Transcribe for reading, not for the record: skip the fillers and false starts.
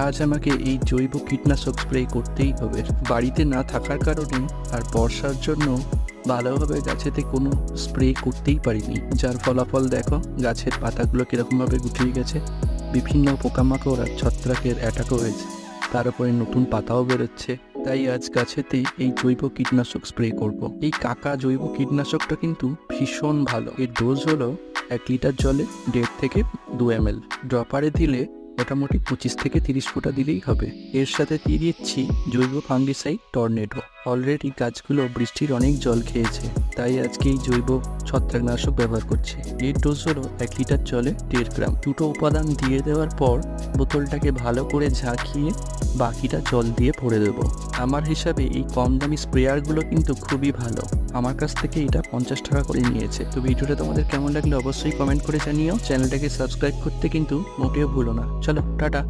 আজ আমাকে এই জৈব কীটনাশক স্প্রে করতেই হবে। বাড়িতে না থাকার কারণে আর বর্ষার জন্য ভালোভাবে গাছেতে কোনো স্প্রে করতেই পারিনি, যার ফলাফল দেখো, গাছের পাতাগুলো কীরকমভাবে গুটিয়ে গেছে, বিভিন্ন পোকামাকড় আর ছত্রাকের অ্যাটাকও হয়েছে, তার উপরে নতুন পাতাও বেরোচ্ছে। তাই আজ গাছেতে এই জৈব কীটনাশক স্প্রে করব। এই কাকা জৈব কীটনাশকটা কিন্তু ভীষণ ভালো। এর ডোজ হলো 1 লিটার জলে 1.5 থেকে 2 ml। ড্রপারে দিলে মোটামুটি 25 থেকে 30 ফোঁটা দিলেই হবে। এর সাথে দিয়ে দিচ্ছি জৈব ফাঙ্গিসাইড টর্নেডো। অলরেডি গাছগুলো বৃষ্টির অনেক জল খেয়েছে, তাই আজকে এই জৈব ছত্রাকনাশক ব্যবহার করছি। এর ডোজ হলো 1 লিটার জলে 1.5 গ্রাম। দুটো উপাদান দিয়ে দেওয়ার পর বোতলটাকে ভালো করে ঝাঁকিয়ে বাকিটা জল দিয়ে ভরে দেবো। আমার হিসাবে এই কম দামি স্প্রেয়ারগুলো কিন্তু খুবই ভালো। আমার কাছ থেকে এটা 50 টাকা করে নিয়েছে। তো ভিডিওটা তোমাদের কেমন লাগলো অবশ্যই কমেন্ট করে জানিও। চ্যানেলটাকে সাবস্ক্রাইব করতে কিন্তু মোটেও ভুলো না। চলো, টাটা।